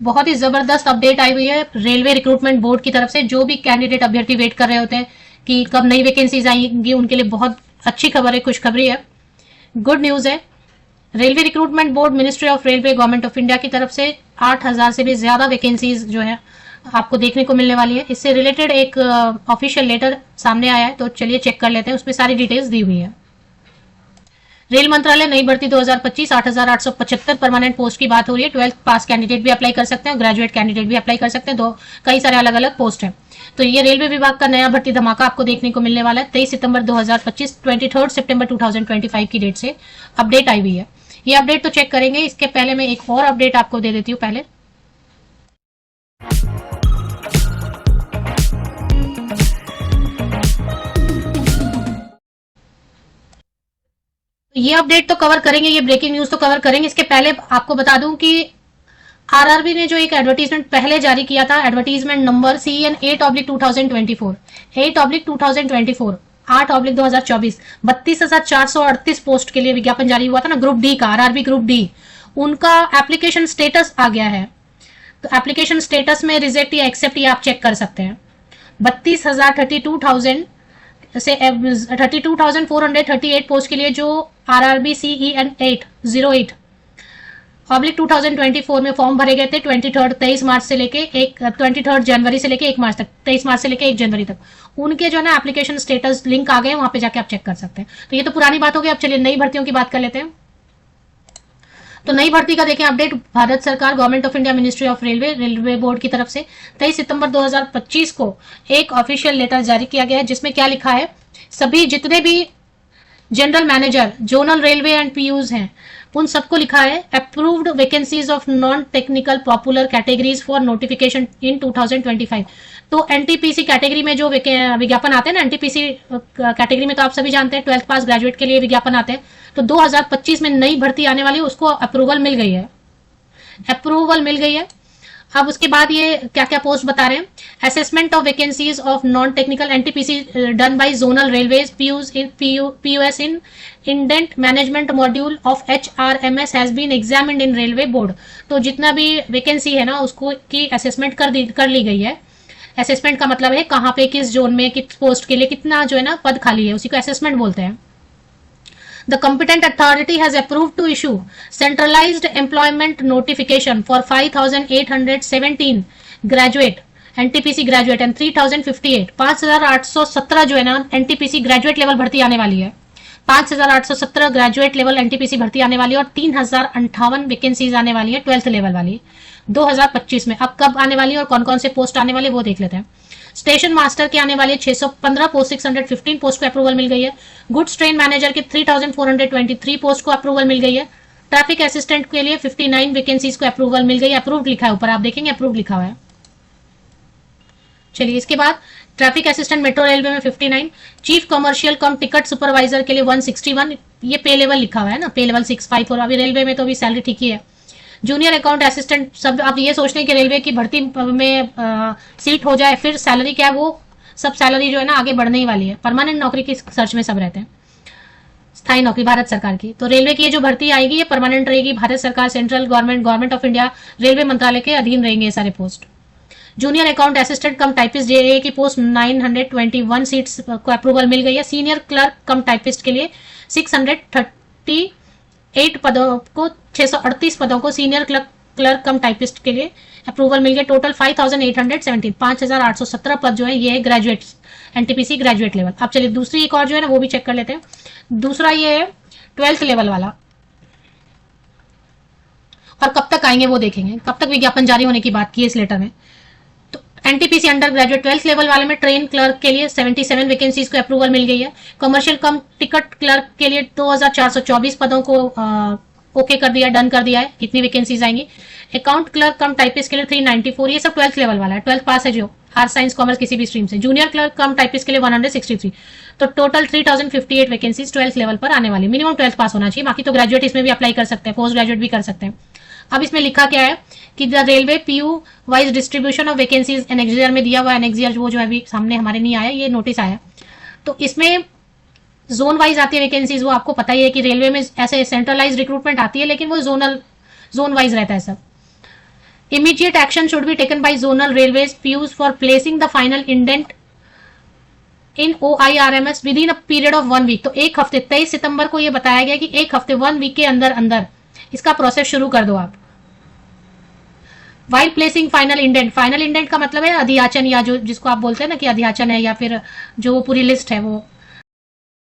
बहुत ही जबरदस्त अपडेट आई हुई है रेलवे रिक्रूटमेंट बोर्ड की तरफ से। जो भी कैंडिडेट अभ्यर्थी वेट कर रहे होते हैं कि कब नई वैकेंसीज आएंगी, उनके लिए बहुत अच्छी खबर है, खुशखबरी है, गुड न्यूज है। Railway recruitment board, ministry of railway, government of India की तरफ से 8,000 से भी ज्यादा वैकेंसीज जो है आपको देखने को मिलने वाली है। इससे रिलेटेड एक ऑफिशियल लेटर सामने आया है, तो चलिए चेक कर लेते हैं। उसमें सारी डिटेल्स दी हुई है। रेल मंत्रालय नई भर्ती 2025 8,875 परमानेंट पोस्ट की बात हो रही है। 12th पास कैंडिडेट भी अप्लाई कर सकते हैं, ग्रेजुएट कैंडिडेट भी अप्लाई कर सकते हैं। कई सारे अलग अलग पोस्ट हैं। तो ये रेलवे विभाग का नया भर्ती धमाका आपको देखने को मिलने वाला है। 23 सितंबर 2025 23 सितंबर 2025 की डेट से अपडेट आई हुई है। ये अपडेट तो चेक करेंगे, इसके पहले मैं एक और अपडेट आपको दे देती हूँ। पहले ये अपडेट तो कवर करेंगे, ये ब्रेकिंग न्यूज तो कवर करेंगे। इसके पहले आपको बता दूं कि आरआरबी ने जो एक एडवर्टीजमेंट पहले जारी किया था, एडवर्टीजमेंट नंबर CN 8/2024 8/2024 8/2024 32,438 पोस्ट के लिए विज्ञापन जारी हुआ था ना, ग्रुप डी का, आरआरबी ग्रुप डी। उनका एप्लीकेशन स्टेटस आ गया है। तो एप्लीकेशन स्टेटस में रिजेक्ट या एक्सेप्ट ये आप चेक कर सकते हैं। 32,000 से 32,438 पोस्ट के लिए जो आरआरबी CEN 808 2024 में फॉर्म भरे गए थे 23 मार्च से लेके 23 जनवरी से लेके 1 मार्च तक, 23 मार्च से लेके 1 जनवरी तक, उनके जो है ना एप्लीकेशन स्टेटस लिंक आ गए, वहां पे जाके आप चेक कर सकते हैं। तो ये तो पुरानी बात हो गई। अब चलिए नई भर्तियों की बात कर लेते हैं। तो नई भर्ती का देखें अपडेट, भारत सरकार, government of India, ministry of railway, railway board की तरफ से 23 सितंबर 2025 को एक ऑफिशियल लेटर जारी किया गया है, जिसमें क्या लिखा है, सभी जितने भी general manager, zonal railway and PUs हैं, उन सबको लिखा है approved vacancies of non technical popular categories for notification in 2025। तो एनटीपीसी कैटेगरी में जो विज्ञापन आते हैं ना, एनटीपीसी कैटेगरी में तो आप सभी जानते हैं 12th पास ग्रेजुएट के लिए विज्ञापन आते हैं। तो 2025 में नई भर्ती आने वाली है, उसको अप्रूवल मिल गई है, अप्रूवल मिल गई है। अब उसके बाद ये क्या क्या पोस्ट बता रहे हैं, assessment of vacancies of non technical NTPC done by zonal railways PUs in indent management module of HRMS has been examined in railway board. तो जितना भी वैकेंसी है ना, उसको की असेसमेंट कर ली गई है। असेसमेंट का मतलब है कहाँ पे, किस जोन में, किस पोस्ट के लिए कितना जो है ना पद खाली है, उसी को असेसमेंट बोलते हैं। The competent authority has approved to issue centralized employment notification for 5,817 graduate NTPC graduate and 3,058 5,817 जो है ना NTPC ग्रेजुएट लेवल भर्ती आने वाली है। 5,817 ग्रेजुएट लेवल NTPC भर्ती आने वाली है और 3,058 वैकेंसीज आने वाली है 12th लेवल वाली 2025 में। अब कब आने वाली है और कौन कौन से पोस्ट आने वाले वो देख लेते हैं। स्टेशन मास्टर के आने वाले 615 पोस्ट, 615 पोस्ट को अप्रूवल मिल गई है। गुड्स ट्रेन मैनेजर के 3,423 पोस्ट को अप्रूवल मिल गई है। ट्रैफिक असिस्टेंट के लिए 59 वैकेंसीज को अप्रूवल मिल गई है। अप्रूव्ड लिखा है ऊपर, आप देखेंगे अप्रूव्ड लिखा हुआ है। चलिए इसके बाद ट्रैफिक असिस्टेंट मेट्रो रेलवे में 59, चीफ कमर्शियल कम टिकट सुपरवाइजर के लिए 161, ये पे लेवल लिखा हुआ है ना, पे लेवल 654। अभी रेलवे में तो अभी सैलरी ठीक ही है। जूनियर अकाउंट असिस्टेंट, सब आप ये सोचते हैं कि रेलवे की भर्ती में सीट हो जाए फिर सैलरी क्या है, वो सब सैलरी जो है ना आगे बढ़ने ही वाली है। परमानेंट नौकरी की सर्च में सब रहते हैं, स्थायी नौकरी भारत सरकार की। तो रेलवे की ये जो भर्ती आएगी ये परमानेंट रहेगी, भारत सरकार, central government, government of India, railway मंत्रालय के अधीन रहेंगे ये सारे पोस्ट। जूनियर अकाउंट असिस्टेंट कम टाइपिस्ट JA की पोस्ट 921 सीट्स को अप्रूवल मिल गई है। सीनियर क्लर्क कम टाइपिस्ट के लिए 638 पदों को, 638 पदों को सीनियर क्लर्क कम टाइपिस्ट के लिए अप्रूवल मिल गया। टोटल 5,817 5,817 पद जो है ये ग्रेजुएट NTPC ग्रेजुएट लेवल। अब चलिए दूसरी एक और जो है ना वो भी चेक कर लेते हैं। दूसरा ये है 12th लेवल वाला, और कब तक आएंगे वो देखेंगे, कब तक विज्ञापन जारी होने की बात की है इस लेटर में। तो NTPC under graduate 12th level वाले में ट्रेन क्लर्क के लिए 77 वैकेंसीज को अप्रूवल मिल गई है। कमर्शियल कम टिकट क्लर्क के लिए 2,424 पदों को ओके कर दिया, डन कर दिया है। कितनी वैकेंसीज आएंगी। अकाउंट क्लर्क कम टाइपिस्ट के लिए 394, ये सब 12th लेवल वाला है, 12th पास है जो, आर्ट साइंस कॉमर्स किसी भी स्ट्रीम से। जूनियर क्लर्क कम टाइपिस्ट के लिए 163। तो टोटल 3,058 वैकेंसीज 12th लेवल पर आने वाली। मिनिमम 12th पास होना चाहिए, बाकी तो ग्रेजुएट इसमें भी अप्लाई कर सकते हैं, पोस्ट ग्रेजुएट भी कर सकते हैं। अब इसमें लिखा क्या है कि the railway PU wise distribution of vacancies annexure में दिया हुआ है। एनेक्सियर वो जो है अभी सामने हमारे नहीं आया, ये नोटिस आया। तो इसमें जोन वाइज आती है वैकेंसीज, वो आपको पता ही है कि रेलवे में ऐसे सेंट्रलाइज रिक्रूटमेंट आती है, लेकिन वो जोन वाइज रहता है सब। Immediate action should be taken by zonal railways PUs for placing the final indent in OIRMS within a period of 1 week. तो एक हफ्ते 23 सितंबर को ये बताया गया कि एक हफ्ते 1 वीक के अंदर अंदर इसका प्रोसेस शुरू कर दो आप। वाइल प्लेसिंग फाइनल इंडेंट का मतलब है अधियाचन, या जो जिसको आप बोलते हैं ना कि अधियाचन है, या फिर जो पूरी लिस्ट है वो